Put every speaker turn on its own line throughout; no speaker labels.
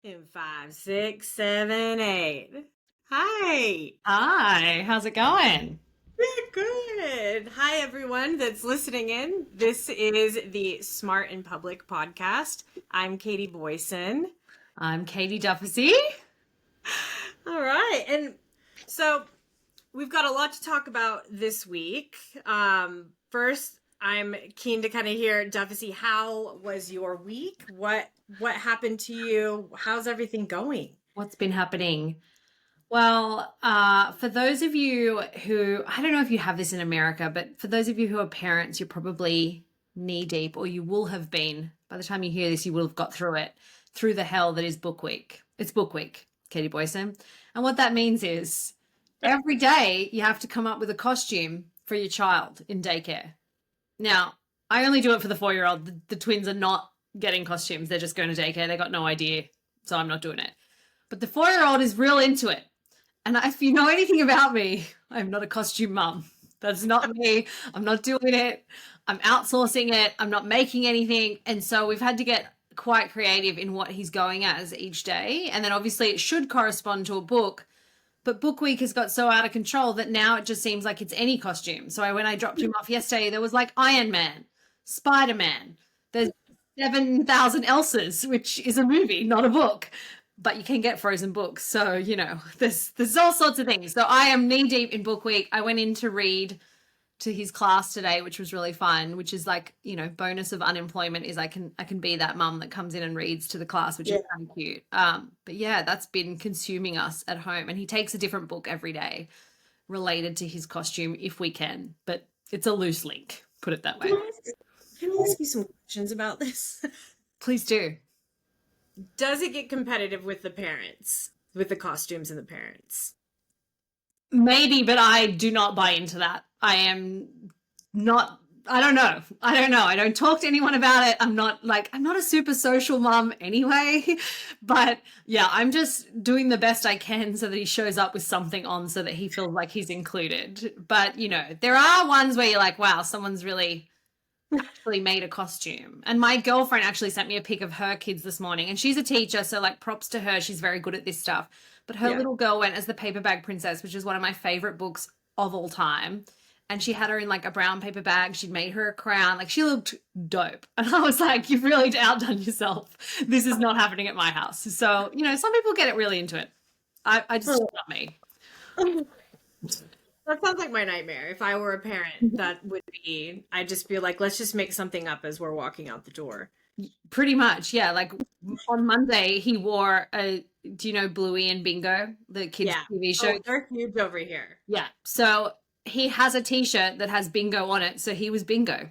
In 5, 6, 7, 8. Hi.
Hi, how's it going?
Good, good. Hi, everyone that's listening in. This is the Smart in Public podcast. I'm Katie Boyson.
I'm Katie Duffy.
All right. And so we've got a lot to talk about this week. First, I'm keen to kind of hear, Duffy, how was your week? What happened to you? How's everything going?
What's been happening? Well, for those of you who, I don't know if you have this in America, but for those of you who are parents, you're probably knee deep, or you will have been. By the time you hear this, you will have got through it, through the hell that is book week. It's book week, Katie Boyson. And what that means is every day you have to come up with a costume for your child in daycare. Now, I only do it for the 4-year-old. The twins are not getting costumes. They're just going to daycare. They got no idea. So I'm not doing it. But the 4-year-old is real into it. And if you know anything about me, I'm not a costume mum. That's not me. I'm not doing it. I'm outsourcing it. I'm not making anything. And so we've had to get quite creative in what he's going as each day. And then obviously it should correspond to a book. But book week has got so out of control that now it just seems like it's any costume. So when I dropped him off yesterday, there was like Iron Man, Spider Man. There's 7,000 Elsa's, which is a movie, not a book. But you can get frozen books. So, there's all sorts of things. So I am knee deep in book week. I went in to read to his class today, which was really fun, which is like, bonus of unemployment is I can be that mum that comes in and reads to the class, which is kind of cute. But yeah, that's been consuming us at home. And he takes a different book every day related to his costume if we can, but it's a loose link, put it that way.
Can I ask you some questions about this?
Please do.
Does it get competitive with the parents, with the costumes and the parents?
Maybe, but I do not buy into that. I am not, I don't know. I don't talk to anyone about it. I'm not a super social mom anyway. But yeah, I'm just doing the best I can so that he shows up with something on so that he feels like he's included. But, there are ones where you're like, wow, someone's really actually made a costume. And my girlfriend actually sent me a pic of her kids this morning, and she's a teacher, so like props to her. She's very good at this stuff. But her little girl went as the paper bag princess, which is one of my favorite books of all time. And she had her in like a brown paper bag. She'd made her a crown. Like she looked dope. And I was like, you've really outdone yourself. This is not happening at my house. So, some people get it really into it. I just, not me.
That sounds like my nightmare. If I were a parent, that would be, I'd just be like, let's just make something up as we're walking out the door.
Pretty much, yeah. Like on Monday, he wore do you know Bluey and Bingo, the kids'
Yeah.
TV show?
Oh, they're huge over here.
Yeah. So he has a t-shirt that has Bingo on it. So he was Bingo.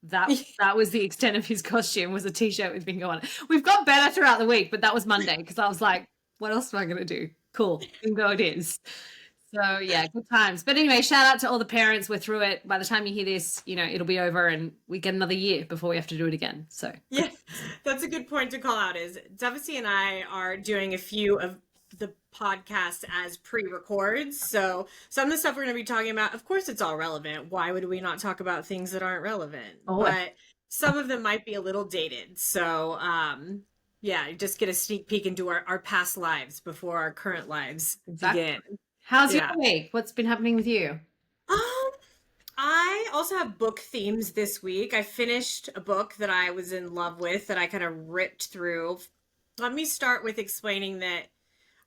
That was the extent of his costume, was a t-shirt with Bingo on it. We've got better throughout the week, but that was Monday because I was like, what else am I going to do? Cool. Bingo it is. So yeah, good times. But anyway, shout out to all the parents. We're through it. By the time you hear this, it'll be over and we get another year before we have to do it again. So
Yeah, that's a good point to call out is Duffy and I are doing a few of the podcasts as pre-records. So some of the stuff we're going to be talking about, of course, it's all relevant. Why would we not talk about things that aren't relevant?
oh,
But some of them might be a little dated. So yeah, just get a sneak peek into our past lives before our current lives begin.
How's your
Yeah.
week? What's been happening with you?
Um, I also have book themes this week. I finished a book that I was in love with that I kind of ripped through. Let me start with explaining that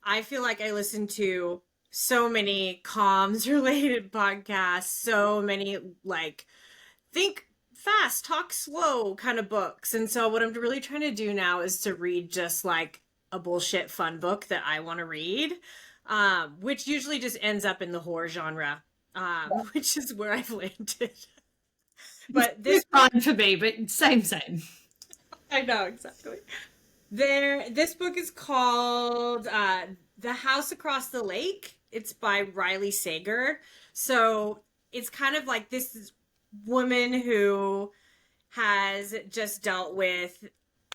I feel like I listen to so many comms related podcasts, so many like think fast, talk slow kind of books. And so what I'm really trying to do now is to read just like a bullshit fun book that I want to read, which usually just ends up in the horror genre, which is where I've landed. But
It's fine for me, but same.
I know exactly. This book is called The House Across the Lake. It's by Riley Sager. So it's kind of like this woman who has just dealt with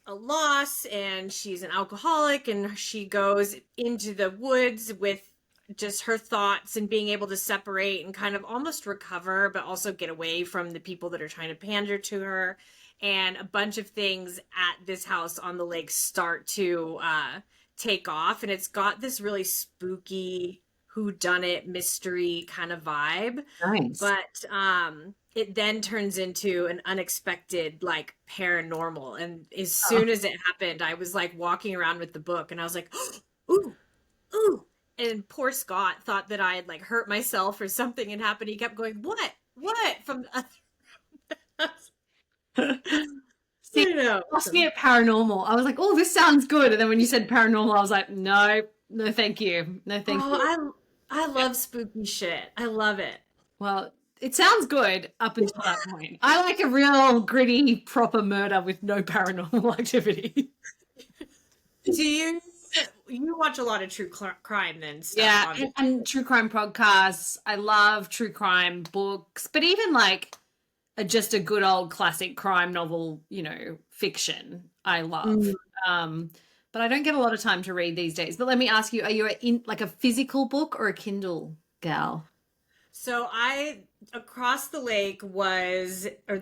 a loss and she's an alcoholic and she goes into the woods with just her thoughts and being able to separate and kind of almost recover, but also get away from the people that are trying to pander to her. And a bunch of things at this house on the lake start to take off, and it's got this really spooky whodunit mystery kind of vibe.
Nice.
But it then turns into an unexpected like paranormal. And as
Oh.
soon as it happened, I was like walking around with the book and I was like, ooh, ooh. And poor Scott thought that I had like hurt myself or something had happened. He kept going, what? What? From the other.
See,
I know.
lost me at paranormal. I was like, oh, this sounds good. And then when you said paranormal, I was like, no, no, thank you. No, thank you.
I love spooky shit. I love it.
Well, it sounds good up until that point. I like a real gritty, proper murder with no paranormal activity.
Do you watch a lot of true crime then stuff,
Yeah,
obviously?
and true crime podcasts. I love true crime books, but even like just a good old classic crime novel, fiction, I love.
Mm.
Um, but I don't get a lot of time to read these days. But let me ask you, are you like a physical book or a Kindle gal?
So the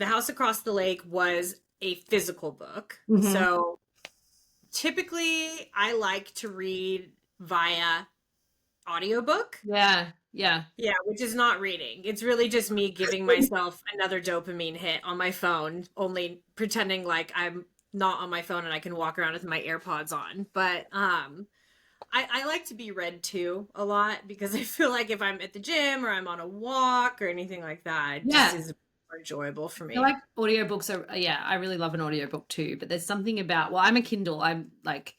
house across the lake was a physical book.
Hmm.
So typically I like to read via audiobook.
Yeah, yeah.
Yeah, which is not reading. It's really just me giving myself another dopamine hit on my phone, only pretending like I'm not on my phone and I can walk around with my AirPods on. But I like to be read to a lot because I feel like if I'm at the gym or I'm on a walk or anything like that, it just
Yeah.
is more enjoyable for
I
me.
like audiobooks are yeah, I really love an audiobook too, but there's something about well, I'm a Kindle. I'm like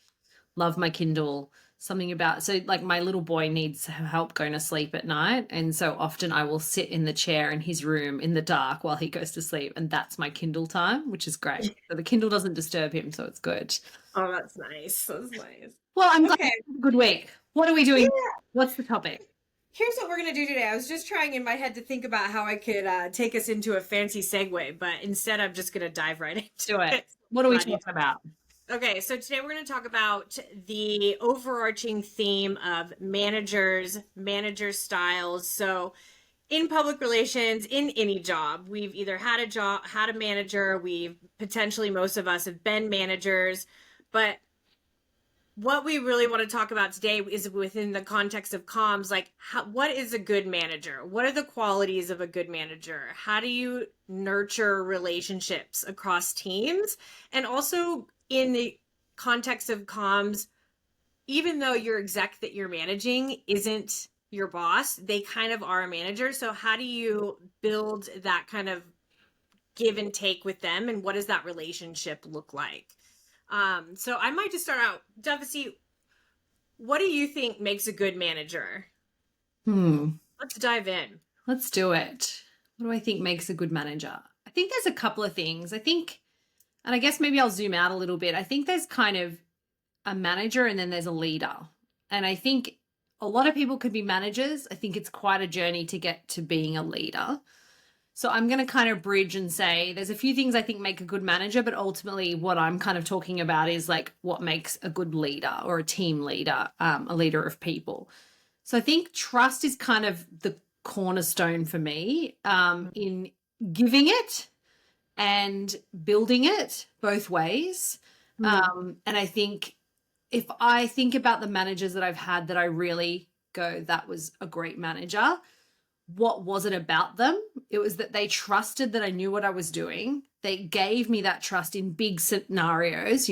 love my Kindle. Something about so like my little boy needs help going to sleep at night, and so often I will sit in the chair in his room in the dark while he goes to sleep, and that's my Kindle time, which is great. So the Kindle doesn't disturb him, so it's good.
Oh, that's nice. That's nice.
Well, I'm glad
Okay.
you had a good week. What are we
Yeah.
doing? What's the topic?
Here's what we're gonna do today. I was just trying in my head to think about how I could take us into a fancy segue, but instead I'm just gonna dive right into
Do it.
it.
What are we
Glad you
talking about?
Okay, so today we're going to talk about the overarching theme of managers, manager styles. So, in public relations, in any job, we've either had a job, had a manager, we've potentially, most of us have been managers, but what we really want to talk about today is within the context of comms, like what is a good manager? What are the qualities of a good manager? How do you nurture relationships across teams? And also in the context of comms, even though your exec that you're managing isn't your boss, they kind of are a manager. So how do you build that kind of give and take with them, and what does that relationship look like? So I might just start out, Devasy, what do you think makes a good manager?
Hmm.
Let's dive in.
Let's do it. What do I think makes a good manager? I think there's a couple of things. I think, and I guess maybe I'll zoom out a little bit. I think there's kind of a manager and then there's a leader. And I think a lot of people could be managers. I think it's quite a journey to get to being a leader. So I'm going to kind of bridge and say there's a few things I think make a good manager, but ultimately what I'm kind of talking about is like what makes a good leader or a team leader, a leader of people. So I think trust is kind of the cornerstone for me in giving it and building it both ways.
Mm.
And I think if I think about the managers that I've had that I really go, that was a great manager, what was it about them? It was that they trusted that I knew what I was doing. They gave me that trust in big scenarios,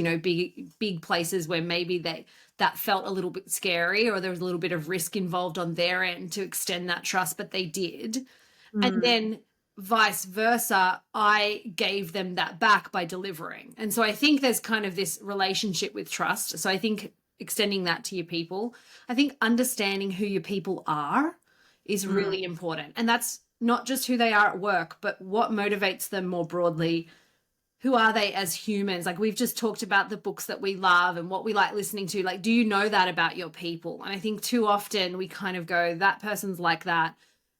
big places where maybe that felt a little bit scary or there was a little bit of risk involved on their end to extend that trust, but they did. And
Mm.
then vice versa, I gave them that back by delivering. And so I think there's kind of this relationship with trust. So I think extending that to your people, I think understanding who your people are is
Mm.
really important. And that's not just who they are at work, but what motivates them more broadly. Who are they as humans? Like we've just talked about the books that we love and what we like listening to. Like, do you know that about your people? And I think too often we kind of go, that person's like that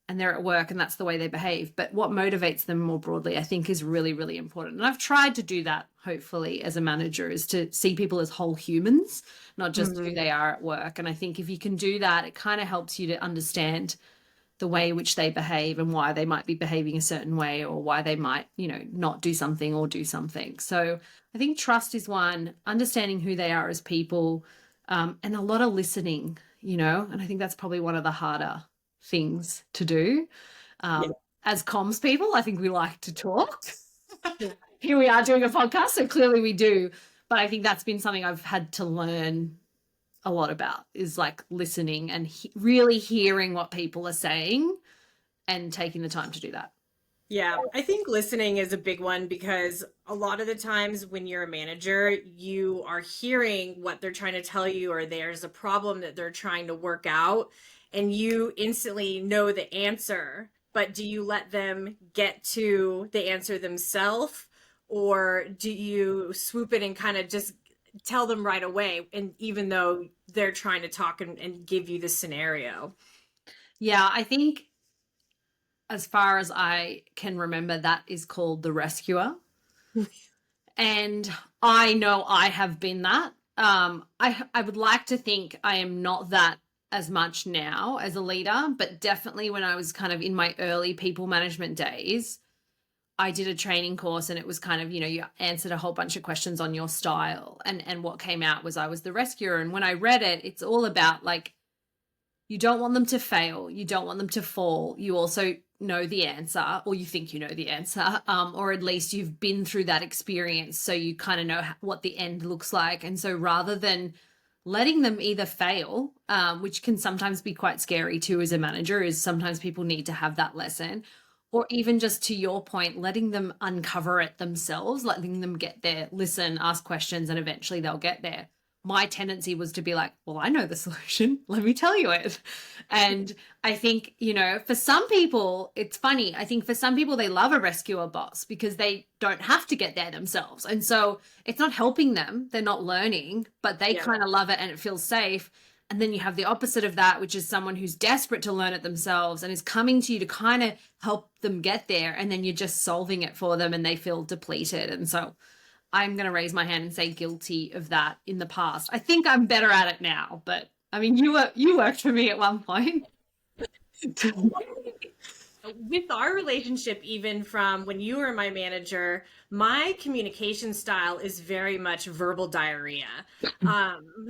and they're at work and that's the way they behave. But what motivates them more broadly, I think is really, really important. And I've tried to do that, hopefully, as a manager, is to see people as whole humans, not just who
Mm.
they are at work. And I think if you can do that, it kind of helps you to understand the way in which they behave and why they might be behaving a certain way or why they might, not do something or do something. So I think trust is one, understanding who they are as people, and a lot of listening, and I think that's probably one of the harder things to do.
Yeah.
As comms people, I think we like to talk. Here we are doing a podcast, so clearly we do. But I think that's been something I've had to learn a lot about, is like listening and really hearing what people are saying and taking the time to do that.
Yeah, I think listening is a big one because a lot of the times when you're a manager, you are hearing what they're trying to tell you, or there's a problem that they're trying to work out, and you instantly know the answer. But do you let them get to the answer themselves, or do you swoop in and kind of just tell them right away? And even though they're trying to talk and give you the scenario.
Yeah, I think as far as I can remember, that is called the rescuer. And I know I have been that. I would like to think I am not that as much now as a leader, but definitely when I was kind of in my early people management days, I did a training course, and it was kind of, you answered a whole bunch of questions on your style. And what came out was I was the rescuer. And when I read it, it's all about like, you don't want them to fail. You don't want them to fall. You also know the answer, or you think you know the answer, or at least you've been through that experience. So you kind of know what the end looks like. And so rather than letting them either fail, which can sometimes be quite scary too as a manager, is sometimes people need to have that lesson, or even just to your point, letting them uncover it themselves, letting them get there, listen, ask questions, and eventually they'll get there. My tendency was to be like, well, I know the solution. Let me tell you it. And I think, for some people, it's funny. I think for some people, they love a rescuer boss because they don't have to get there themselves. And so it's not helping them. They're not learning, but they
Yeah.
kind of love it and it feels safe. And then you have the opposite of that, which is someone who's desperate to learn it themselves and is coming to you to kind of help them get there. And then you're just solving it for them and they feel depleted. And so I'm going to raise my hand and say guilty of that in the past. I think I'm better at it now, but I mean, you worked for me at one point.
With our relationship, even from when you were my manager, my communication style is very much verbal diarrhea.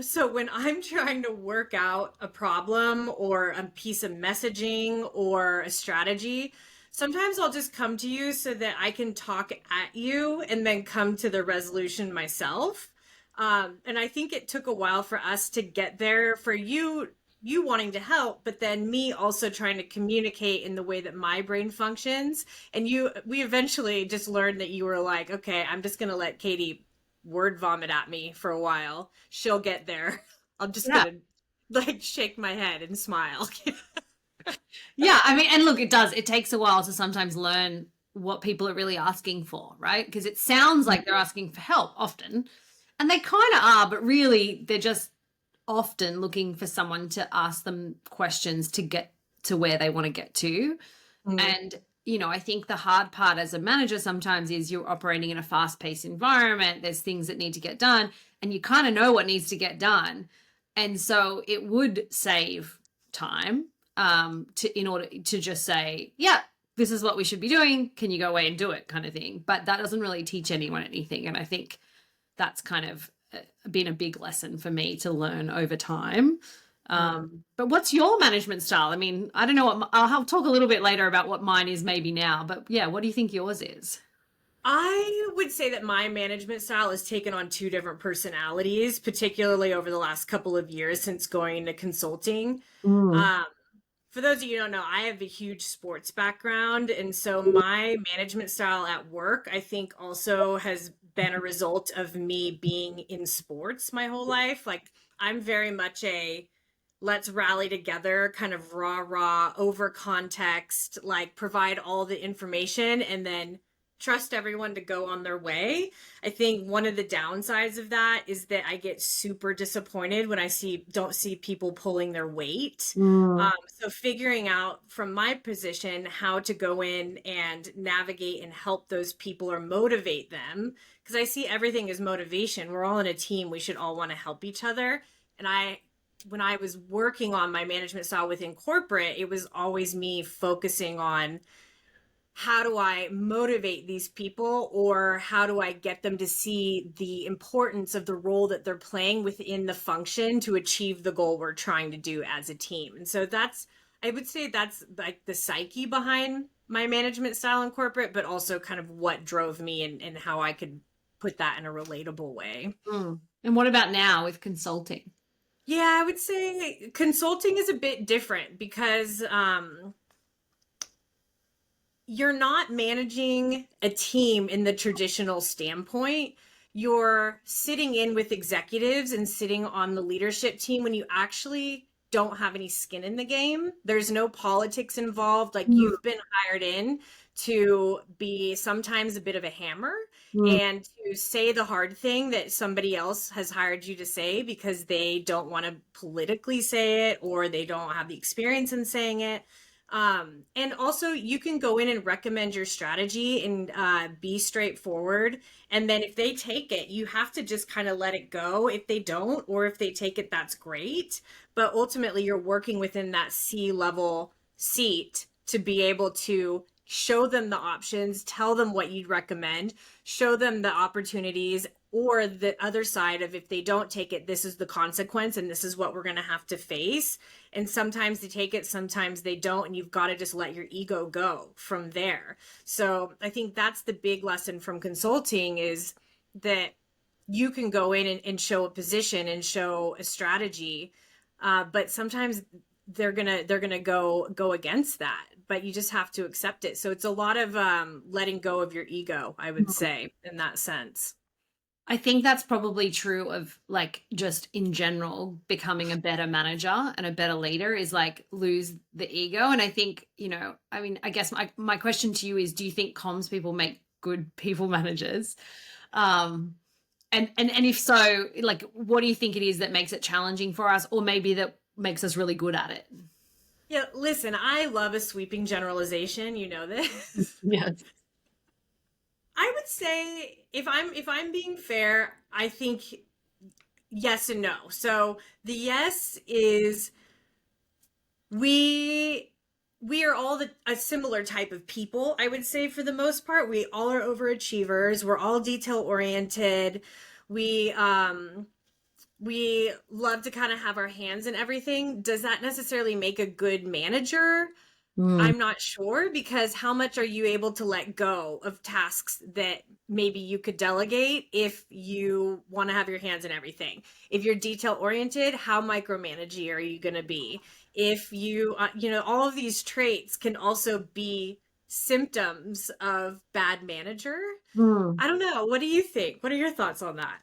So when I'm trying to work out a problem or a piece of messaging or a strategy, sometimes I'll just come to you so that I can talk at you and then come to the resolution myself. And I think it took a while for us to get there, for you wanting to help, but then me also trying to communicate in the way that my brain functions. And we eventually just learned that you were like, okay, I'm just gonna let Katie word vomit at me for a while. She'll get there. I'm just
Yeah.
gonna like shake my head and smile.
Yeah. I mean, and look, it takes a while to sometimes learn what people are really asking for, right? Because it sounds like they're asking for help often, and they kind of are, but really they're just often looking for someone to ask them questions to get to where they want to get to.
Mm.
And, I think the hard part as a manager sometimes is you're operating in a fast paced environment. There's things that need to get done, and you kind of know what needs to get done. And so it would save time in order to just say, yeah, this is what we should be doing. Can you go away and do it, kind of thing. But that doesn't really teach anyone anything. And I think that's kind of been a big lesson for me to learn over time. But what's your management style? I mean, I don't know I'll talk a little bit later about what mine is maybe now, but yeah, what do you think yours is?
I would say that my management style has taken on two different personalities, particularly over the last couple of years since going into consulting.
Mm.
Um, for those of you who don't know, I have a huge sports background. And so my management style at work, I think, also has been a result of me being in sports my whole life. Like, I'm very much a let's rally together, kind of rah, over context, like provide all the information and then trust everyone to go on their way. I think one of the downsides of that is that I get super disappointed when I don't see people pulling their weight.
Mm.
So figuring out from my position how to go in and navigate and help those people or motivate them, because I see everything as motivation. We're all in a team. We should all want to help each other. And when I was working on my management style within corporate, it was always me focusing on how do I motivate these people, or how do I get them to see the importance of the role that they're playing within the function to achieve the goal we're trying to do as a team. And so that's, I would say that's like the psyche behind my management style in corporate, but also kind of what drove me, and how I could put that in a relatable way.
Mm. And what about now with consulting?
Yeah, I would say consulting is a bit different because you're not managing a team in the traditional standpoint. You're sitting in with executives and sitting on the leadership team when you actually don't have any skin in the game. There's no politics involved. Like,
Mm.
you've been hired in to be sometimes a bit of a hammer
Mm.
and to say the hard thing that somebody else has hired you to say because they don't want to politically say it, or they don't have the experience in saying it. And also, you can go in and recommend your strategy and be straightforward. And then if they take it, you have to just kind of let it go. If they don't, or if they take it, that's great. But ultimately, you're working within that C-level seat to be able to show them the options, tell them what you'd recommend, show them the opportunities, or the other side of, if they don't take it, this is the consequence and this is what we're going to have to face. And sometimes they take it, sometimes they don't, and you've got to just let your ego go from there. So I think that's the big lesson from consulting, is that you can go in and show a position and show a strategy, but sometimes they're gonna go against that, but you just have to accept it. So it's a lot of letting go of your ego, I would say, in that sense.
I think that's probably true of like just in general becoming a better manager and a better leader is like lose the ego. And I think, I mean, I guess my question to you is, do you think comms people make good people managers? Um, and if so, like, what do you think it is that makes it challenging for us, or maybe that makes us really good at it?
Yeah, listen, I love a sweeping generalization, you know this.
Yes.
I would say, if I'm being fair, I think yes and no. So the yes is, we we are all a similar type of people, I would say. For the most part, we all are overachievers. We're all detail oriented. We um we love to kind of have our hands in everything. Does that necessarily make a good manager?
Mm.
I'm not sure, because how much are you able to let go of tasks that maybe you could delegate if you want to have your hands in everything? If you're detail oriented, how micromanagey are you going to be? If all of these traits can also be symptoms of bad manager.
Mm.
I don't know. What do you think? What are your thoughts on that?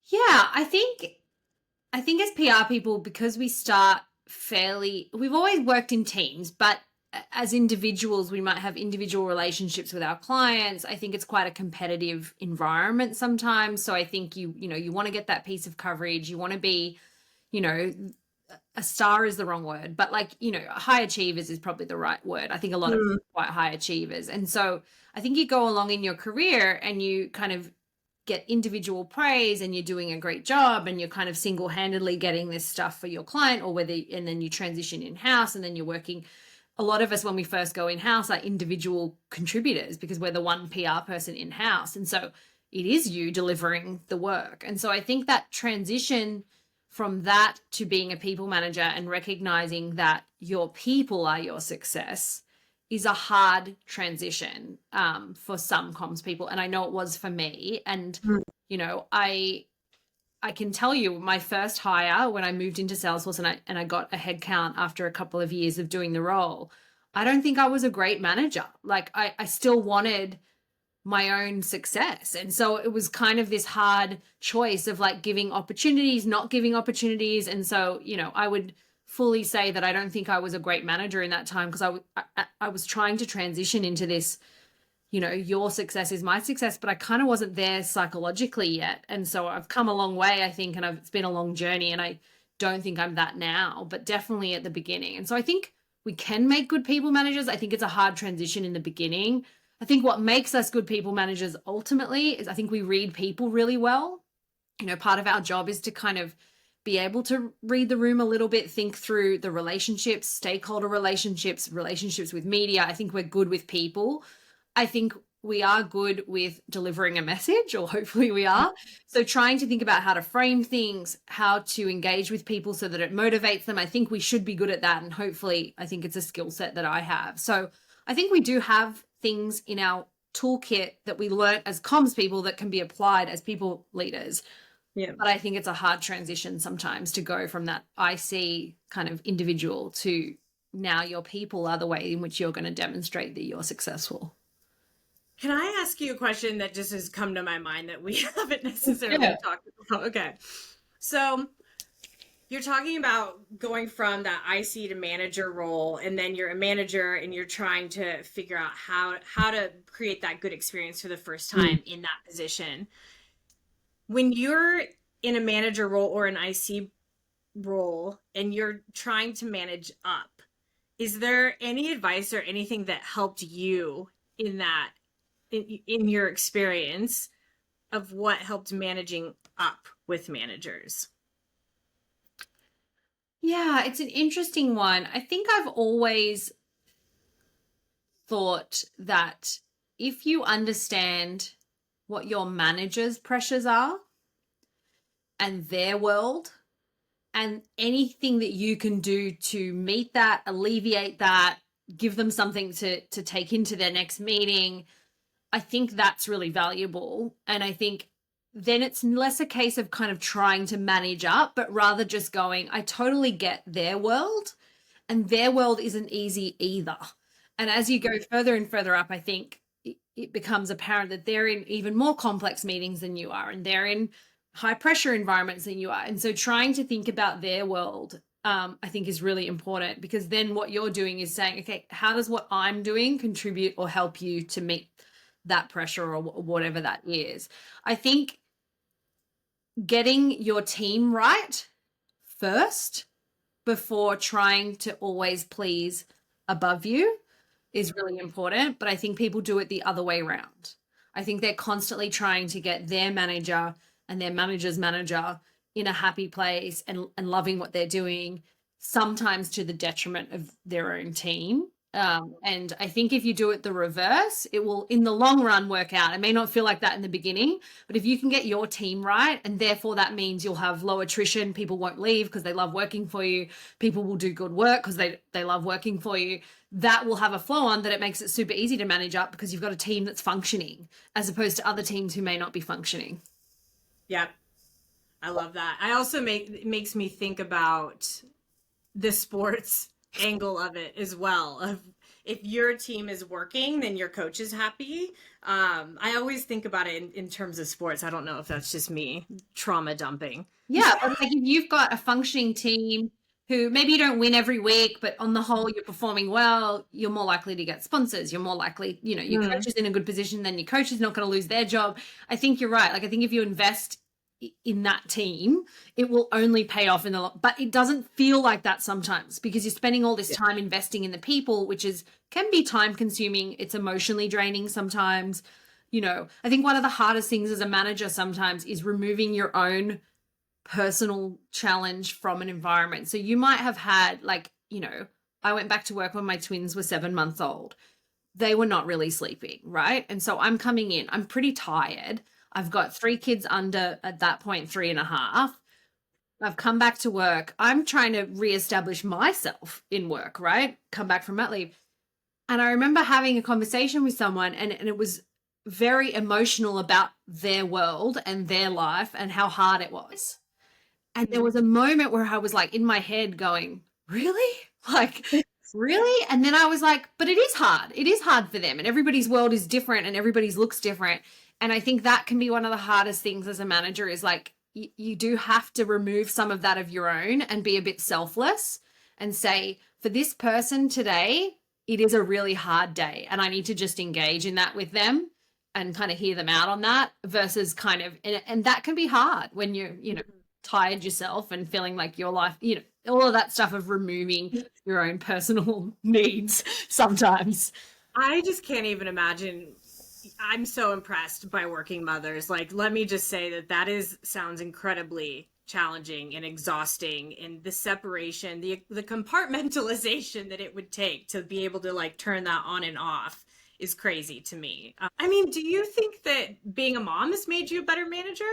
Yeah, I think as PR people, because we've always worked in teams, but as individuals, we might have individual relationships with our clients. I think it's quite a competitive environment sometimes. So I think you want to get that piece of coverage. You want to be, you know, a star is the wrong word, but like, high achievers is probably the right word. I think a lot of
Mm,
quite high achievers. And so I think you go along in your career and you kind of get individual praise and you're doing a great job and you're kind of single-handedly getting this stuff for your client, and then you transition in-house and then you're working. A lot of us, when we first go in-house, are individual contributors because we're the one PR person in-house. And so it is you delivering the work. And so I think that transition from that to being a people manager and recognizing that your people are your success is a hard transition for some comms people, and I know it was for me. And
mm,
I can tell you, my first hire when I moved into Salesforce and I got a head count after a couple of years of doing the role, I don't think I was a great manager. Like I still wanted my own success. And so it was kind of this hard choice of like giving opportunities, not giving opportunities. And so, I would fully say that I don't think I was a great manager in that time, because I was trying to transition into this, your success is my success, but I kind of wasn't there psychologically yet. And so I've come a long way, I think, and it's been a long journey, and I don't think I'm that now, but definitely at the beginning. And so I think we can make good people managers. I think it's a hard transition in the beginning. I think what makes us good people managers ultimately is I think we read people really well. Part of our job is to kind of be able to read the room a little bit, think through the relationships, stakeholder relationships, relationships with media. I think we're good with people. I think we are good with delivering a message, or hopefully we are. So trying to think about how to frame things, how to engage with people so that it motivates them. I think we should be good at that. And hopefully, I think it's a skill set that I have. So I think we do have things in our toolkit that we learn as comms people that can be applied as people leaders.
Yeah.
But I think it's a hard transition sometimes to go from that IC kind of individual to now your people are the way in which you're going to demonstrate that you're successful.
Can I ask you a question that just has come to my mind that we haven't necessarily
Yeah.
talked about? Okay. So you're talking about going from that IC to manager role, and then you're a manager and you're trying to figure out how to create that good experience for the first time in that position. When you're in a manager role or an IC role and you're trying to manage up, is there any advice or anything that helped you in that in your experience of what helped managing up with managers?
Yeah, it's an interesting one. I think I've always thought that if you understand what your manager's pressures are and their world, and anything that you can do to meet that, alleviate that, give them something to take into their next meeting, I think that's really valuable. And I think then it's less a case of kind of trying to manage up, but rather just going, I totally get their world, and their world isn't easy either. And as you go further and further up, I think it becomes apparent that they're in even more complex meetings than you are, and they're in high pressure environments than you are. And so trying to think about their world, I think is really important, because then what you're doing is saying, okay, how does what I'm doing contribute or help you to meet that pressure or whatever that is? I think getting your team right first before trying to always please above you is really important. But I think people do it the other way around. I think they're constantly trying to get their manager and their manager's manager in a happy place and loving what they're doing, sometimes to the detriment of their own team. And I think if you do it the reverse, it will in the long run work out. It may not feel like that in the beginning, but if you can get your team right, and therefore that means you'll have low attrition, people won't leave because they love working for you, people will do good work because they love working for you, that will have a flow on that it makes it super easy to manage up because you've got a team that's functioning as opposed to other teams who may not be functioning.
Yep. I love that. I also it makes me think about the sports angle of it as well. Of if your team is working, then your coach is happy. I always think about it in terms of sports. I don't know if that's just me trauma dumping.
Yeah, but like if you've got a functioning team who maybe you don't win every week, but on the whole you're performing well, you're more likely to get sponsors. You're more likely, your coach is in a good position, then your coach is not going to lose their job. I think you're right. Like I think if you invest in that team, it will only pay off in the long, but it doesn't feel like that sometimes because you're spending all this time investing in the people, which can be time consuming. It's emotionally draining sometimes. I think one of the hardest things as a manager sometimes is removing your own personal challenge from an environment. So you might have had I went back to work when my twins were 7 months old. They were not really sleeping, right? And so I'm coming in, I'm pretty tired. I've got 3 kids under, at that point, 3.5. I've come back to work. I'm trying to reestablish myself in work, right? Come back from mat leave. And I remember having a conversation with someone and it was very emotional about their world and their life and how hard it was. And there was a moment where I was like in my head going, really? Like, really? And then I was like, but it is hard. It is hard for them. And everybody's world is different and everybody's looks different. And I think that can be one of the hardest things as a manager is like, you do have to remove some of that of your own and be a bit selfless and say, for this person today, it is a really hard day. And I need to just engage in that with them and kind of hear them out on that versus kind of, and that can be hard when you're, tired yourself and feeling like your life, all of that stuff of removing your own personal needs sometimes.
I just can't even imagine. I'm so impressed by working mothers. Like, let me just say that sounds incredibly challenging and exhausting, and the separation, the compartmentalization that it would take to be able to like turn that on and off is crazy to me. I mean, do you think that being a mom has made you a better manager?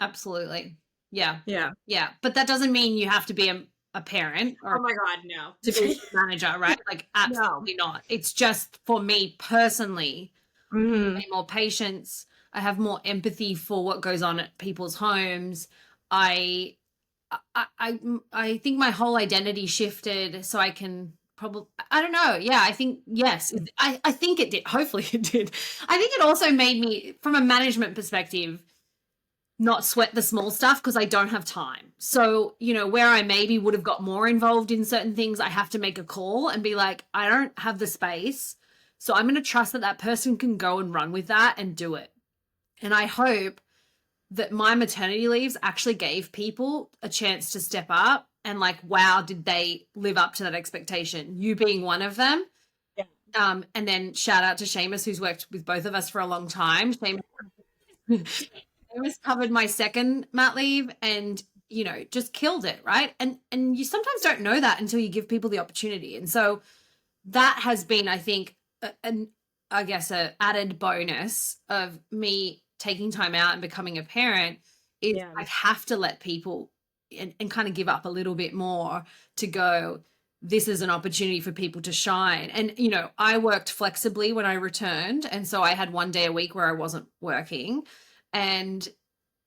Absolutely. Yeah.
Yeah.
Yeah. But that doesn't mean you have to be a parent
Oh
or
my God, no.
to be a manager, right? Like,
No.
absolutely not. It's just for me personally, I
Hmm.
have more patience. I have more empathy for what goes on at people's homes. I, I think my whole identity shifted so I can probably, I don't know. Yeah, I think, yes, I think it did. Hopefully it did. I think it also made me, from a management perspective, not sweat the small stuff because I don't have time. So, where I maybe would have got more involved in certain things, I have to make a call and be like, I don't have the space. So I'm going to trust that that person can go and run with that and do it. And I hope that my maternity leaves actually gave people a chance to step up and like, wow, did they live up to that expectation? You being one of them.
Yeah.
And then shout out to Seamus, who's worked with both of us for a long time. Seamus covered my second mat leave and just killed it, right? And you sometimes don't know that until you give people the opportunity. And so that has been, I think, I guess a added bonus of me taking time out and becoming a parent is
Yeah.
I have to let people and kind of give up a little bit more to go, this is an opportunity for people to shine. And I worked flexibly when I returned, and so I had one day a week where I wasn't working, and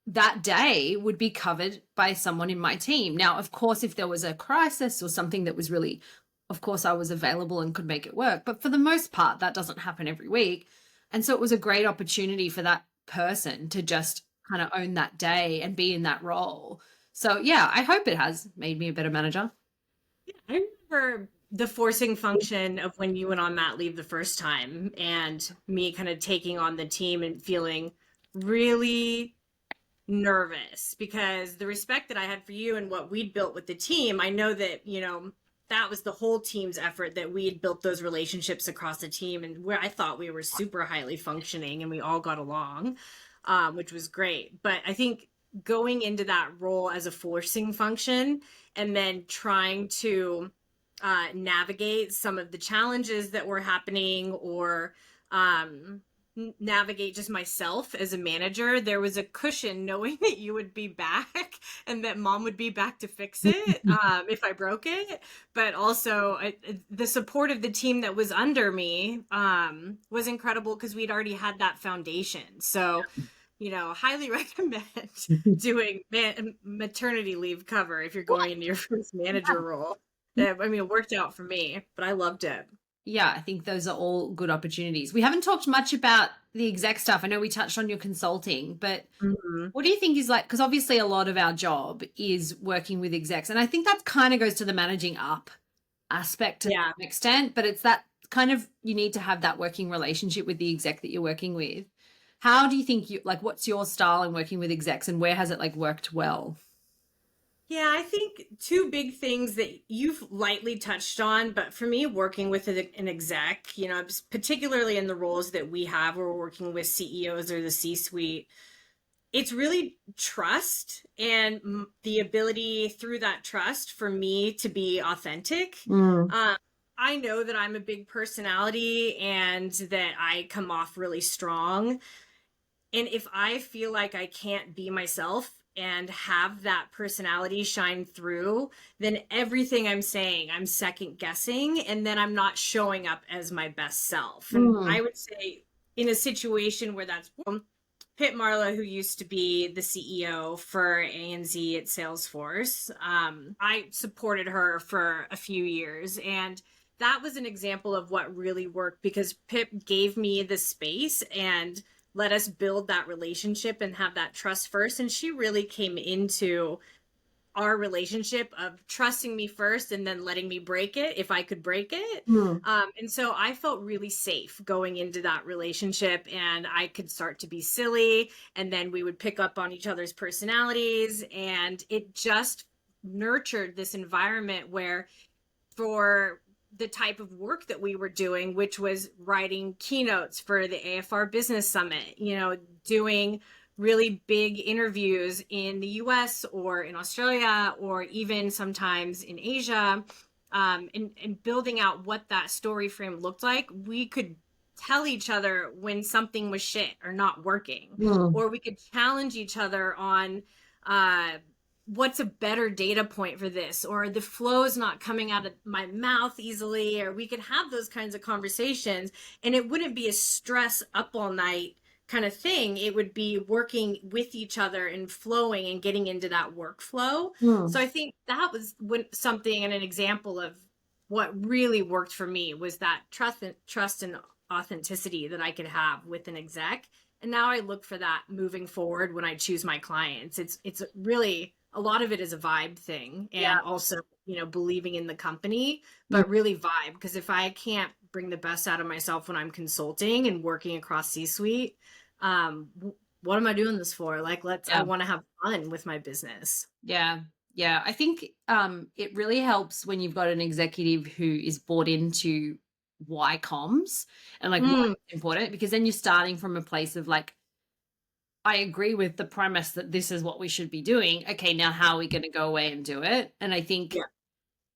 that day would be covered by someone in my team. Now, of course, if there was a crisis or something that was really, of course, I was available and could make it work. But for the most part, that doesn't happen every week. And so it was a great opportunity for that person to just kind of own that day and be in that role. So, yeah, I hope it has made me a better manager.
I remember the forcing function of when you went on mat leave the first time and me kind of taking on the team and feeling really nervous because the respect that I had for you and what we'd built with the team, I know that, that was the whole team's effort that we had built those relationships across the team and where I thought we were super highly functioning and we all got along, which was great. But I think going into that role as a forcing function and then trying to navigate some of the challenges that were happening or navigate just myself as a manager, there was a cushion knowing that you would be back and that mom would be back to fix it if I broke it. But also the support of the team that was under me was incredible because we'd already had that foundation. So, highly recommend doing maternity leave cover if you're going into your first manager role. I mean, it worked out for me, but I loved it.
Yeah, I think those are all good opportunities. We haven't talked much about the exec stuff. I know we touched on your consulting, but
Mm-hmm.
what do you think is like, because obviously a lot of our job is working with execs. And I think that kind of goes to the managing up aspect to
Yeah.
some extent, but it's that kind of, you need to have that working relationship with the exec that you're working with. How do you think what's your style in working with execs and where has it like worked well?
Yeah, I think two big things that you've lightly touched on, but for me, working with an exec, particularly in the roles that we have, where we're working with CEOs or the C-suite, it's really trust and the ability through that trust for me to be authentic.
Mm.
Um, I know that I'm a big personality and that I come off really strong. And if I feel like I can't be myself and have that personality shine through, then everything I'm saying, I'm second guessing, and then I'm not showing up as my best self. And
Mm.
I would say, in a situation where that's Pitt Marlowe, who used to be the CEO for ANZ at Salesforce, I supported her for a few years. And that was an example of what really worked because Pip gave me the space and let us build that relationship and have that trust first. And she really came into our relationship of trusting me first and then letting me break it if I could break it.
Mm.
And so I felt really safe going into that relationship and I could start to be silly and then we would pick up on each other's personalities and it just nurtured this environment where for the type of work that we were doing, which was writing keynotes for the AFR Business Summit, doing really big interviews in the US or in Australia or even sometimes in Asia, and building out what that story frame looked like, we could tell each other when something was shit or not working,
Mm.
or we could challenge each other on uh, what's a better data point for this, or the flow is not coming out of my mouth easily, or we could have those kinds of conversations, and it wouldn't be a stress up all night kind of thing. It would be working with each other and flowing and getting into that workflow. So
Mm.
I think that was when something and an example of what really worked for me was that trust and authenticity that I could have with an exec. And now I look for that moving forward when I choose my clients. It's really, a lot of it is a vibe thing, and
Yeah.
also, believing in the company,
Mm.
but really vibe, because if I can't bring the best out of myself when I'm consulting and working across C-suite, um what am I doing this for? Like, I
Yeah.
want to have fun with my business.
Yeah. Yeah. I think it really helps when you've got an executive who is bought into why comms and like why
Mm,
it's important, because then you're starting from a place of like, I agree with the premise that this is what we should be doing. Okay, now how are we going to go away and do it? And I think
yeah,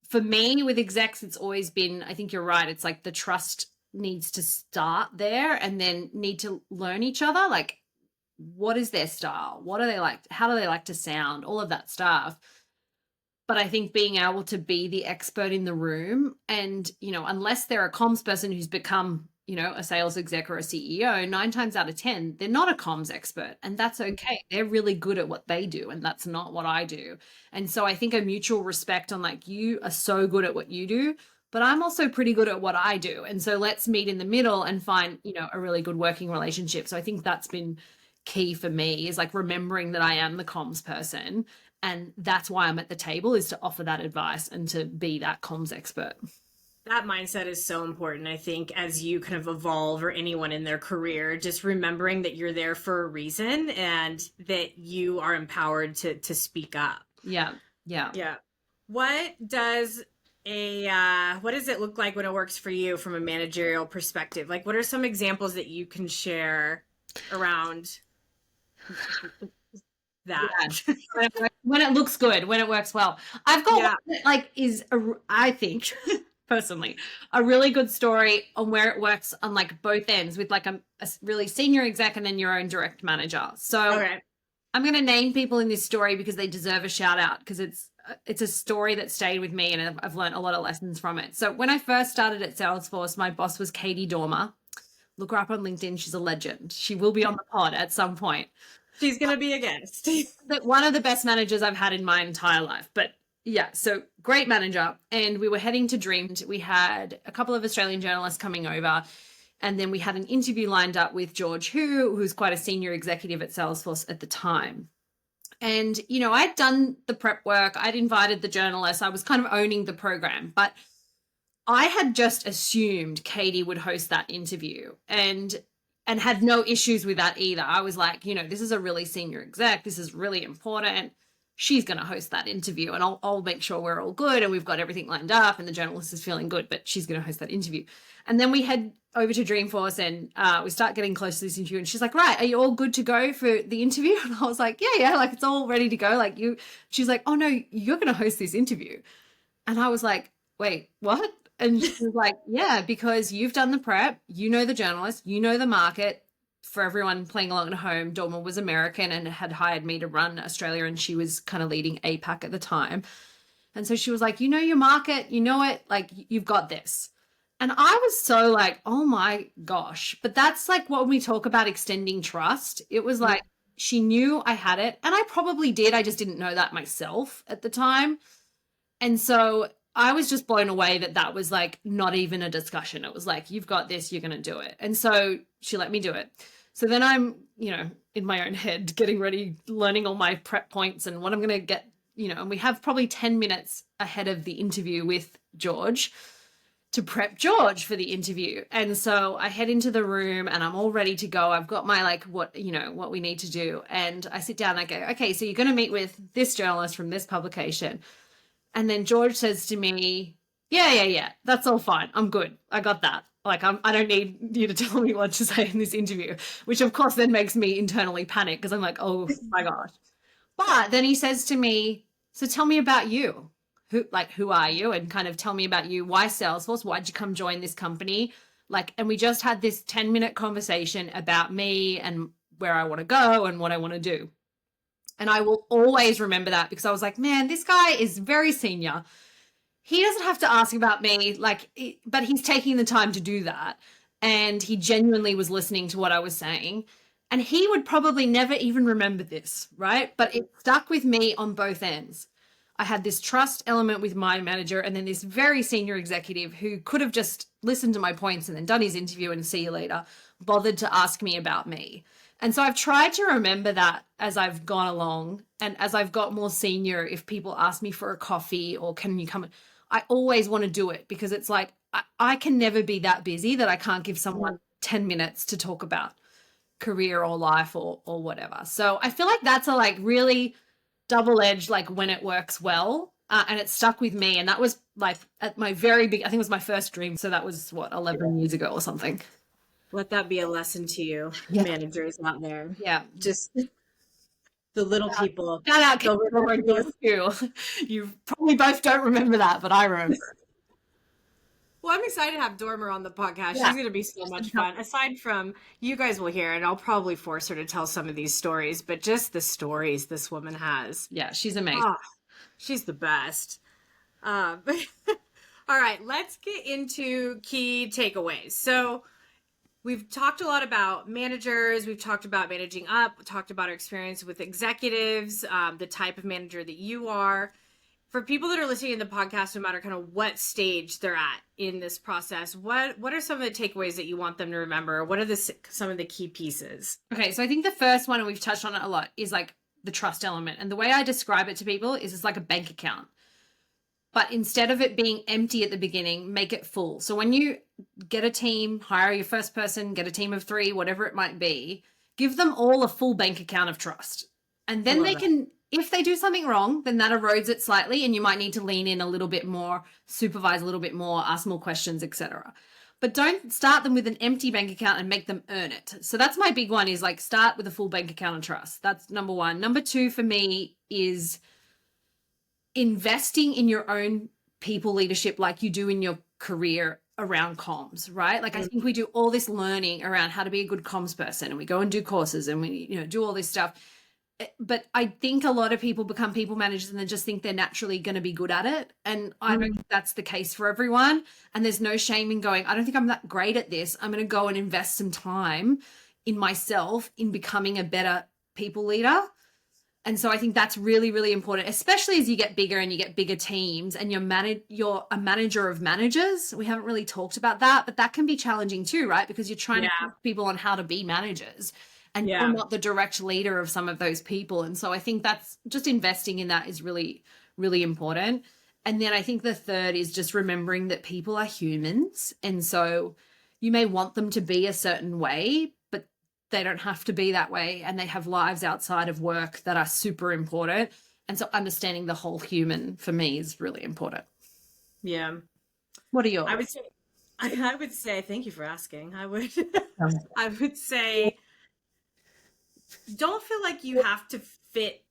for me with execs, it's always been, I think you're right. It's like the trust needs to start there and then need to learn each other. Like, what is their style? What do they like? How do they like to sound? All of that stuff. But I think being able to be the expert in the room and, unless they're a comms person who's become, a sales exec or a CEO, 9 times out of 10, they're not a comms expert. And that's okay. They're really good at what they do. And that's not what I do. And so I think a mutual respect on like, you are so good at what you do, but I'm also pretty good at what I do. And so let's meet in the middle and find, a really good working relationship. So I think that's been key for me, is like remembering that I am the comms person, and that's why I'm at the table, is to offer that advice and to be that comms expert.
that mindset is so important. I think as you kind of evolve, or anyone in their career, just remembering that you're there for a reason and that you are empowered to speak up.
Yeah. Yeah.
Yeah. What does it look like when it works for you from a managerial perspective? Like, what are some examples that you can share around
Yeah.
that?
When it looks good, when it works well. I've got one
Yeah.
that like I think personally, a really good story on where it works on like both ends with like a really senior exec and then your own direct manager. So
Okay.
I'm going to name people in this story because they deserve a shout out, because it's a story that stayed with me and I've learned a lot of lessons from it. So when I first started at Salesforce, my boss was Katie Dormer. Look her up on LinkedIn. She's a legend. She will be on the pod at some point.
She's going to be a guest.
One of the best managers I've had in my entire life. But yeah, so great manager. And we were heading to Dream. We had a couple of Australian journalists coming over. And then we had an interview lined up with George Hu, who's quite a senior executive at Salesforce at the time. And, I'd done the prep work. I'd invited the journalists. I was kind of owning the program. But I had just assumed Katie would host that interview and had no issues with that either. I was like, this is a really senior exec. This is really important. She's going to host that interview and I'll make sure we're all good and we've got everything lined up and the journalist is feeling good, but she's going to host that interview. And then we head over to Dreamforce and we start getting close to this interview and she's like, right, are you all good to go for the interview? And I was like, yeah, like it's all ready to go. Like she's like, oh no, you're going to host this interview. And I was like, wait, what? And she was like, yeah, because you've done the prep, you know the journalist, you know the market. For everyone playing along at home, Dorma was American and had hired me to run Australia, and she was kind of leading APAC at the time. And so she was like, you know your market, you know it, like you've got this. And I was so like, oh my gosh. But that's like when we talk about extending trust. It was like she knew I had it, and I probably did. I just didn't know that myself at the time. And so I was just blown away that was like not even a discussion. It was like, you've got this, you're going to do it. And so she let me do it. So then I'm, in my own head, getting ready, learning all my prep points and what I'm going to get, and we have probably 10 minutes ahead of the interview with George to prep George for the interview. And so I head into the room and I'm all ready to go. I've got my like, what we need to do. And I sit down and I go, okay, so you're going to meet with this journalist from this publication. And then George says to me, yeah, that's all fine. I'm good. I got that. Like, I don't need you to tell me what to say in this interview, which of course then makes me internally panic because I'm like, oh my gosh. But then he says to me, so tell me about you. Who are you? And kind of tell me about you. Why Salesforce? Why'd you come join this company? Like, and we just had this 10-minute conversation about me and where I want to go and what I want to do. And I will always remember that because I was like, man, this guy is very senior. He doesn't have to ask about me, like, but he's taking the time to do that. And he genuinely was listening to what I was saying. And he would probably never even remember this, right? But it stuck with me on both ends. I had this trust element with my manager and then this very senior executive who could have just listened to my points and then done his interview and see you later, bothered to ask me about me. And so I've tried to remember that as I've gone along and as I've got more senior, if people ask me for a coffee or can you come, I always want to do it because it's like, I can never be that busy that I can't give someone 10 minutes to talk about career or life or whatever. So I feel like that's a like really double-edged, like when it works well. And it stuck with me. And that was like at my very big, I think it was my first dream. So that was what, 11 years ago or something.
Let that be a lesson to you,
Yeah.
managers out there.
Yeah.
Just the little people.
Shout out,
They'll remember
you. You probably both don't remember that, but I remember.
Well, I'm excited to have Dormer on the podcast.
Yeah.
She's going to be so much fun. Aside from, you guys will hear, and I'll probably force her to tell some of these stories, but just the stories this woman has.
Yeah, she's amazing.
Oh, she's the best. All right, let's get into key takeaways. So we've talked a lot about managers. We've talked about managing up. We talked about our experience with executives, the type of manager that you are. For people that are listening to the podcast, no matter kind of what stage they're at in this process, what are some of the takeaways that you want them to remember? What are some of the key pieces?
Okay, so I think the first one, and we've touched on it a lot, is like the trust element. And the way I describe it to people is it's like a bank account. But instead of it being empty at the beginning, make it full. So when you get a team, hire your first person, get a team of 3, whatever it might be, give them all a full bank account of trust. And then they can, if they do something wrong, then that erodes it slightly and you might need to lean in a little bit more, supervise a little bit more, ask more questions, etc. But don't start them with an empty bank account and make them earn it. So that's my big one, is like start with a full bank account of trust. That's number 1. Number 2 for me is investing in your own people leadership like you do in your career around comms, right? Like I think we do all this learning around how to be a good comms person and we go and do courses and we, do all this stuff. But I think a lot of people become people managers and they just think they're naturally going to be good at it. And I don't think that's the case for everyone. And there's no shame in going, I don't think I'm that great at this. I'm going to go and invest some time in myself in becoming a better people leader. And so I think that's really, really important, especially as you get bigger and you get bigger teams and you're a manager of managers. We haven't really talked about that, but that can be challenging too, right? Because you're trying to teach people on how to be managers and you're not the direct leader of some of those people. And so I think that's just investing in that is really, really important. And then I think the third is just remembering that people are humans. And so you may want them to be a certain way, but they don't have to be that way. And they have lives outside of work that are super important. And so understanding the whole human for me is really important.
Yeah.
What are yours?
I would say, thank you for asking. I would say, don't feel like you have to fit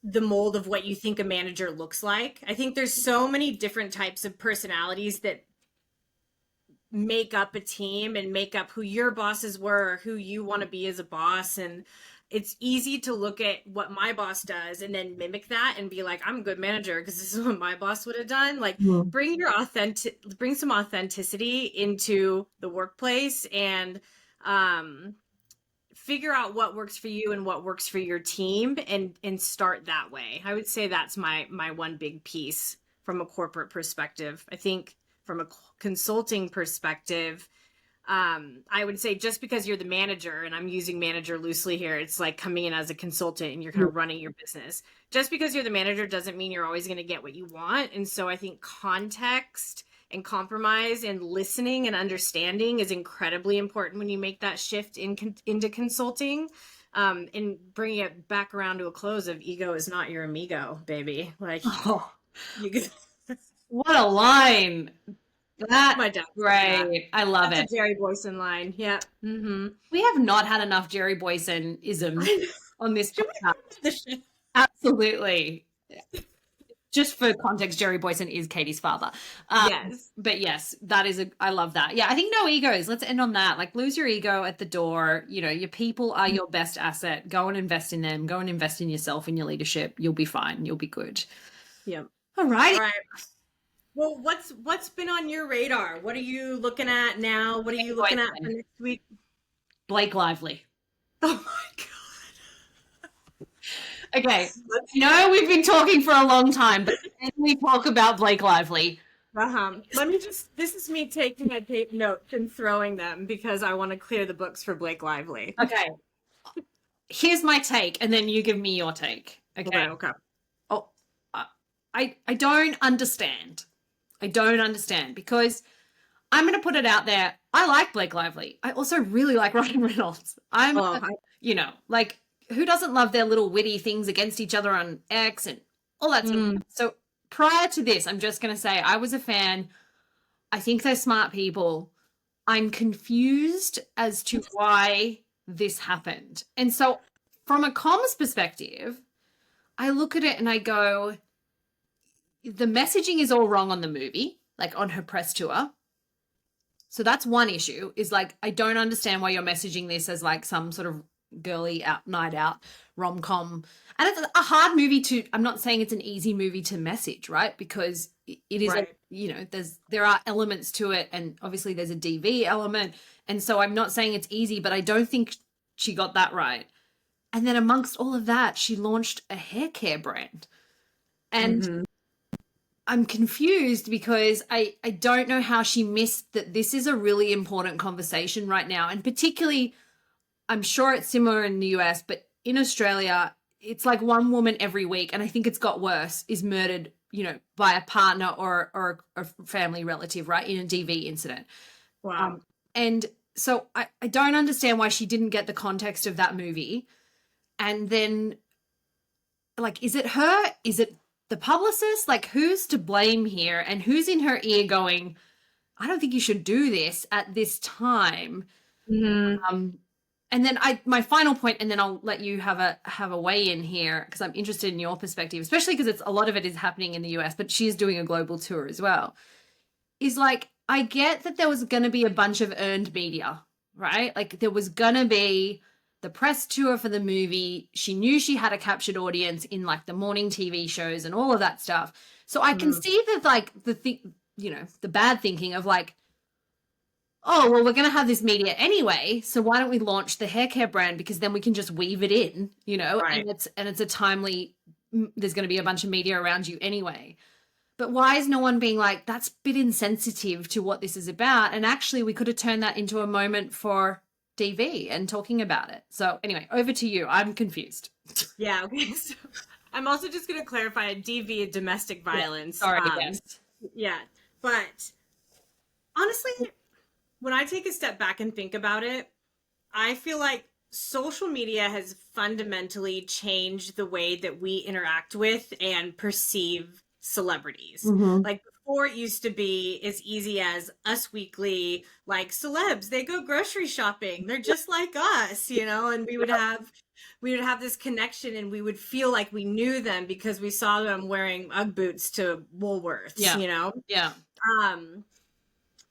the mold of what you think a manager looks like. I think there's so many different types of personalities that make up a team and make up who your bosses were or who you want to be as a boss. And it's easy to look at what my boss does and then mimic that and be like, I'm a good manager because this is what my boss would have done. Like bring some authenticity into the workplace and figure out what works for you and what works for your team and start that way. I would say that's my one big piece from a corporate perspective. I think from a consulting perspective, I would say just because you're the manager, and I'm using manager loosely here, it's like coming in as a consultant and you're kind of running your business. Just because you're the manager doesn't mean you're always going to get what you want. And so I think context and compromise and listening and understanding is incredibly important when you make that shift into consulting. And bringing it back around to a close of ego is not your amigo, baby. Like,
what a line. That's
My dad says that.
great. I love
That's a
it.
Jerry Boyson line. Yeah. Mm-hmm.
We have not had enough Jerry Boyson isms
I know.
on this
Should we
podcast.
finish the shit?
Absolutely. Just for context, Jerry Boyson is Katie's father.
Yes.
But yes, I love that. Yeah, I think no egos. Let's end on that. Like, lose your ego at the door. You know, your people are your best asset. Go and invest in them. Go and invest in yourself, in your leadership. You'll be fine. You'll be good.
Yep.
All right.
All right. Well, what's been on your radar? What are you looking at now? What are you looking at for next week?
Blake Lively.
Oh my
Okay.
God.
No, we've been talking for a long time, but can we talk about Blake Lively?
Let me this is me taking my tape notes and throwing them because I want to clear the books for Blake Lively.
Okay. Here's my take, and then you give me your take. Okay.
Okay.
Oh, I don't understand. I don't understand because I'm going to put it out there. I like Blake Lively. I also really like Ryan Reynolds. You know, like, who doesn't love their little witty things against each other on X and all that sort of stuff. So prior to this, I'm just going to say I was a fan. I think they're smart people. I'm confused as to why this happened. And so from a comms perspective, I look at it and I go, the messaging is all wrong on the movie, like on her press tour. So that's one issue, is like, I don't understand why you're messaging this as like some sort of girly night out rom-com. And it's a hard movie to, I'm not saying it's an easy movie to message, right? Because it is,
Right.
you know, there are elements to it, and obviously there's a DV element. And so I'm not saying it's easy, but I don't think she got that right. And then amongst all of that, she launched a hair care brand. And I'm confused because I don't know how she missed that this is a really important conversation right now. And particularly, I'm sure it's similar in the US, but in Australia, it's like one woman every week, and I think it's got worse, is murdered, you know, by a partner or a family relative, right, in a DV incident.
Wow.
And so I don't understand why she didn't get the context of that movie. And then, like, is it her? Is it the publicist? Like, who's to blame here? And who's in her ear going, I don't think you should do this at this time. And then my final point, and then I'll let you have a weigh in here, because I'm interested in your perspective, especially because it's a lot of it is happening in the US, but she is doing a global tour as well. Is like, I get that there was going to be a bunch of earned media, right? Like, there was going to be the press tour for the movie. She knew she had a captured audience in like the morning TV shows and all of that stuff. So I can see that, like, the bad thinking of like, oh, well, we're going to have this media anyway, so why don't we launch the hair care brand, because then we can just weave it in, you know,
Right.
and it's a timely, there's going to be a bunch of media around you anyway. But why is no one being like, that's a bit insensitive to what this is about? And actually, we could have turned that into a moment for DV and talking about it. So anyway, over to you. I'm confused.
Yeah. Okay. So I'm also just going to clarify DV, domestic violence.
Sorry, yes.
Yeah. But honestly, when I take a step back and think about it, I feel like social media has fundamentally changed the way that we interact with and perceive celebrities. Like, before, it used to be as easy as Us Weekly, like, celebs, they go grocery shopping, they're just like us, you know, and we would have this connection, and we would feel like we knew them because we saw them wearing Ugg boots to Woolworths, you know?
Yeah.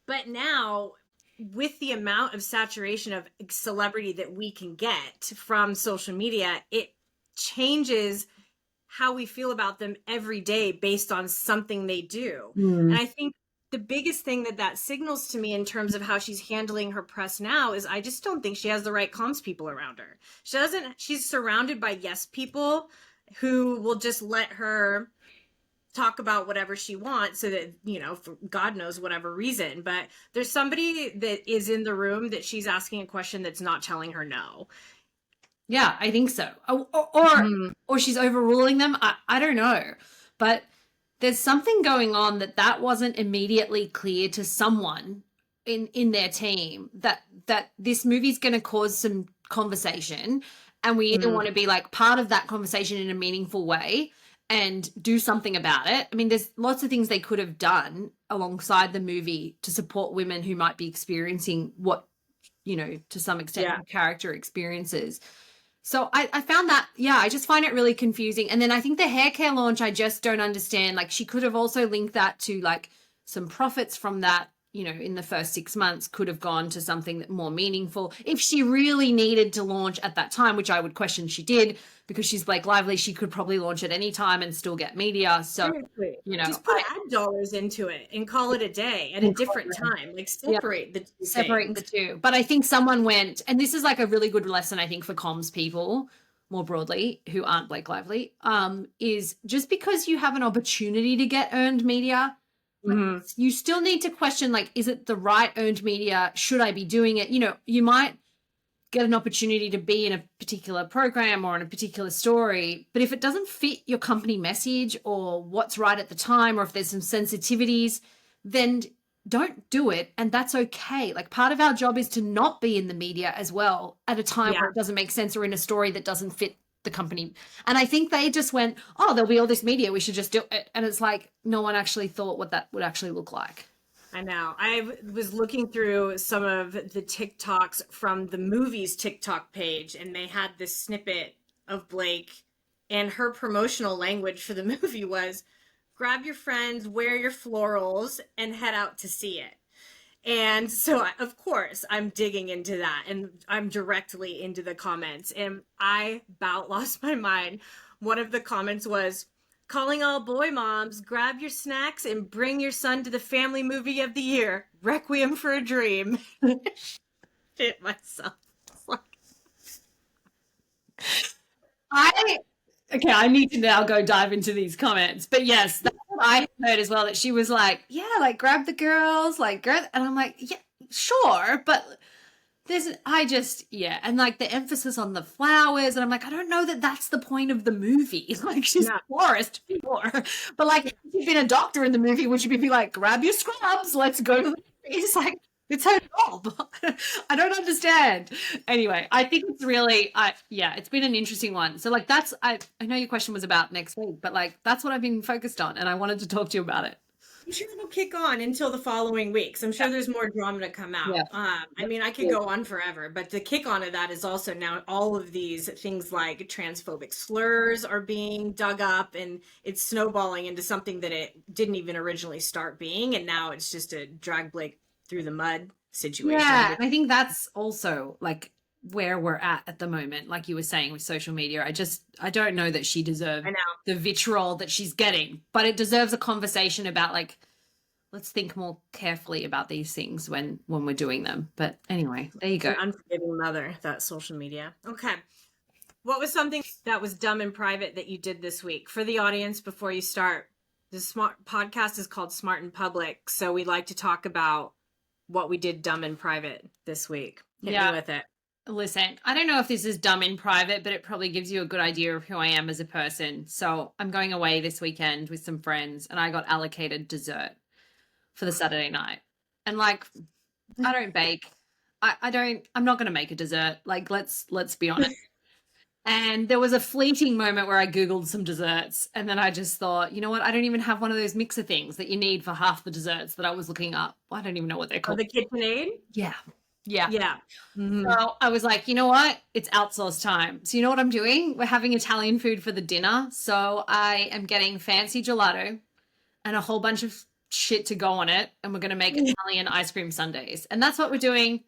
But now, with the amount of saturation of celebrity that we can get from social media, it changes how we feel about them every day based on something they do. And I think the biggest thing that signals to me in terms of how she's handling her press now is, I just don't think she has the right comms people around her. She's surrounded by yes people who will just let her talk about whatever she wants, so that, you know, for God knows whatever reason, but there's somebody that is in the room that she's asking a question that's not telling her no.
Yeah, I think so. Or she's overruling them. I don't know. But there's something going on that wasn't immediately clear to someone in their team, that this movie's going to cause some conversation, and we either want to be like part of that conversation in a meaningful way, and do something about it. I mean, there's lots of things they could have done alongside the movie to support women who might be experiencing what, to some extent,
Yeah.
character experiences. So I found that, I just find it really confusing. And then I think the hair care launch, I just don't understand. Like, she could have also linked that to like some profits from that, in the first 6 months could have gone to something that more meaningful. If she really needed to launch at that time, which I would question she did, because she's Blake Lively, she could probably launch at any time and still get media. So,
Seriously. Just put
I
ad dollars into it and call it a day at a different time. Like,
yeah,
separate the two
separate the
things.
two. But I think someone went, and this is like a really good lesson, I think, for comms people more broadly who aren't Blake Lively, is just because you have an opportunity to get earned media,
Mhm.
you still need to question, like, is it the right earned media? Should I be doing it? You might get an opportunity to be in a particular program or in a particular story, but if it doesn't fit your company message or what's right at the time, or if there's some sensitivities, then don't do it. And that's okay. Like, part of our job is to not be in the media as well at a time
Yeah.
where it doesn't make sense, or in a story that doesn't fit the company. And I think they just went, oh, there'll be all this media, we should just do it. And it's like, no one actually thought what that would actually look like.
I know. I was looking through some of the TikToks from the movie's TikTok page, and they had this snippet of Blake, and her promotional language for the movie was grab your friends, wear your florals, and head out to see it. And so, of course, I'm digging into that, and I'm directly into the comments, and I about lost my mind. One of the comments was, calling all boy moms, grab your snacks and bring your son to the family movie of the year, Requiem for a Dream. Shit myself. It's like,
I need to now go dive into these comments. But yes, that's what I heard as well, that she was like, yeah, like grab the girls, like grab, and I'm like, yeah, sure, but and like the emphasis on the flowers, and I'm like, I don't know that that's the point of the movie. Like, she's
yeah.
a florist, sure, but like, if you'd been a doctor in the movie, would you be like, grab your scrubs, let's go to the movie? It's like, it's her job. I don't understand. Anyway, I think it's really, it's been an interesting one. So like, I know your question was about next week, but like, that's what I've been focused on, and I wanted to talk to you about it.
I'm sure it'll kick on until the following weeks. I'm sure there's more drama to come out. I mean, I could go on forever, but the kick on of that is also now all of these things like transphobic slurs are being dug up, and it's snowballing into something that it didn't even originally start being. And now it's just a drag Blake through the mud situation.
Yeah, and I think that's also like where we're at the moment, like you were saying with social media. I don't know that she deserves
I know.
the vitriol that she's getting, but it deserves a conversation about, like, let's think more carefully about these things when we're doing them. But anyway, there you go.
An unforgiving mother, that social media. Okay. What was something that was dumb in private that you did this week? For the audience, before you start, the smart podcast is called Smart in Public, so we like to talk about what we did dumb in private this week. Hit me with it.
Listen, I don't know if this is dumb in private, but it probably gives you a good idea of who I am as a person. So I'm going away this weekend with some friends, and I got allocated dessert for the Saturday night. And like, I don't bake. I'm not going to make a dessert. Like, let's be honest. And there was a fleeting moment where I Googled some desserts, and then I just thought, you know what? I don't even have one of those mixer things that you need for half the desserts that I was looking up. I don't even know what they're
Oh,
called.
the KitchenAid?
Yeah. Yeah.
Yeah. Mm-hmm.
So I was like, you know what? It's outsource time. So you know what I'm doing? We're having Italian food for the dinner. So I am getting fancy gelato and a whole bunch of shit to go on it. And we're going to make Italian ice cream sundaes. And that's what we're doing.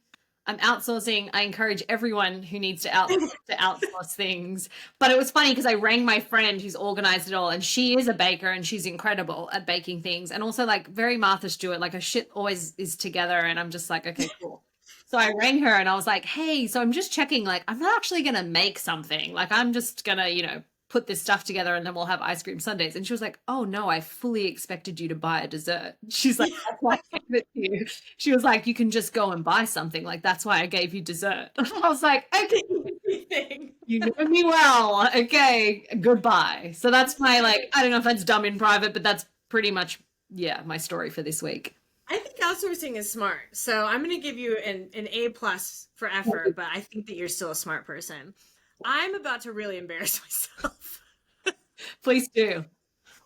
I'm outsourcing. I encourage everyone who needs to outsource things. But it was funny because I rang my friend who's organized it all, and she is a baker and she's incredible at baking things. And also like very Martha Stewart, like her shit always is together. And I'm just like, okay, cool. So I rang her and I was like, hey, so I'm just checking, like, I'm not actually going to make something. Like, I'm just going to, put this stuff together and then we'll have ice cream sundaes. And she was like, oh no, I fully expected you to buy a dessert. She's like, that's why I gave it to you. She was like, you can just go and buy something. Like, that's why I gave you dessert. I was like, okay, you know me well. Okay, goodbye. So that's my, like, I don't know if that's dumb in private, but that's pretty much, my story for this week.
I think outsourcing is smart. So I'm going to give you an A+ for effort, but I think that you're still a smart person. I'm about to really embarrass myself.
Please do.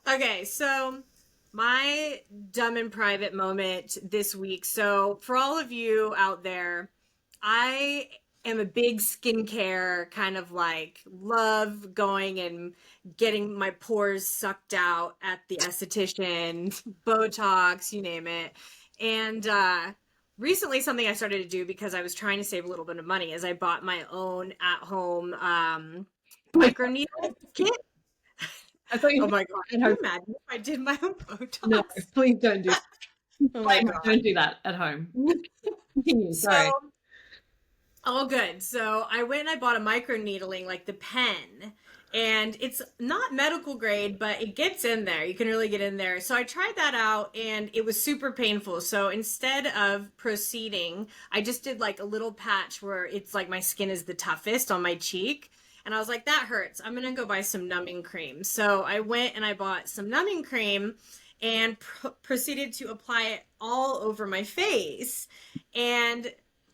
Okay, so my dumb and private moment this week. So, for all of you out there, I am a big skincare kind of like love going and getting my pores sucked out at the esthetician, Botox, you name it. And recently, something I started to do because I was trying to save a little bit of money is I bought my own at home
Like,
microneedle kit.
I thought you
Oh
were
my God.
at
Can you
home.
imagine if I did my own
No,
Botox?
please don't do.
Oh my God.
Don't do that at home. Continue.
So,
Sorry.
all good. So I went and I bought a micro needling, like the pen. And it's not medical grade, but it gets in there. You can really get in there. So I tried that out and it was super painful. So instead of proceeding, I just did like a little patch where it's like my skin is the toughest on my cheek. And I was like, that hurts. I'm going to go buy some numbing cream. So I went and I bought some numbing cream and proceeded to apply it all over my face. And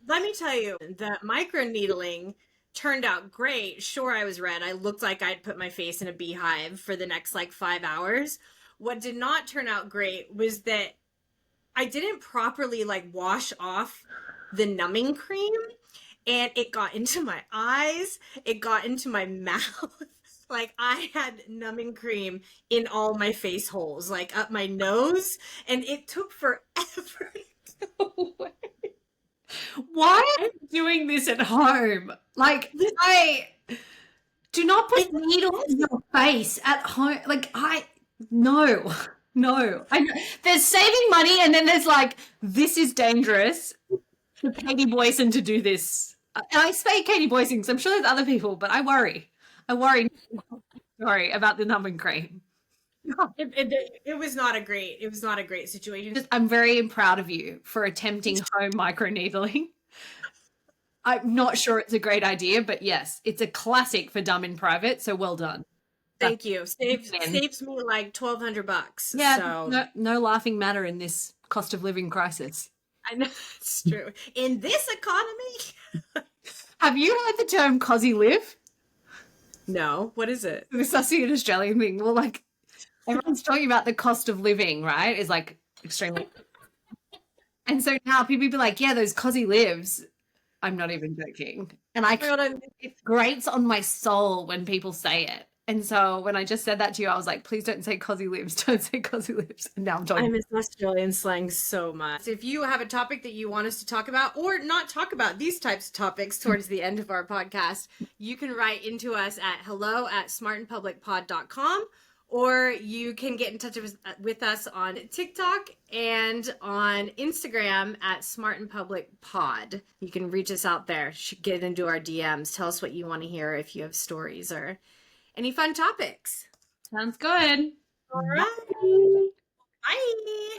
let me tell you, the micro needling turned out great. Sure, I was red. I looked like I'd put my face in a beehive for the next like 5 hours. What did not turn out great was that I didn't properly like wash off the numbing cream and it got into my eyes, it got into my mouth. Like I had numbing cream in all my face holes, like up my nose, and it took forever.
Why are you doing this at home? Like, I do not put
It's
needles in your face at home. Like, no, no. There's saving money, and then there's like, this is dangerous for Katie Boyson to do this. And I say Katie Boyson because I'm sure there's other people, but I worry. Sorry about the numbing cream.
it was not a great situation.
I'm very proud of you for attempting home microneedling. I'm not sure it's a great idea, but yes, it's a classic for dumb in private. So well done.
Thank you. Saves me like $1,200.
Yeah,
So
no laughing matter in this cost of living crisis.
I know it's true. In this economy?
Have you heard the term cosy live?
No. What is it?
This must be an Australian thing. Well, like everyone's talking about the cost of living, right? Is like extremely. And so now people be like, yeah, those cosy lives. I'm not even joking. And it grates on my soul when people say it. And so when I just said that to you, I was like, please don't say cosy lives. Don't say cosy lives. And now I'm talking.
I miss Australian slang so much. If you have a topic that you want us to talk about or not talk about these types of topics towards the end of our podcast, you can write into us at hello@smartandpublicpod.com, or you can get in touch with us on TikTok and on Instagram at smartandpublicpod. You can reach us out there, get into our DMs, tell us what you want to hear if you have stories or any fun topics.
Sounds good.
All right. Bye.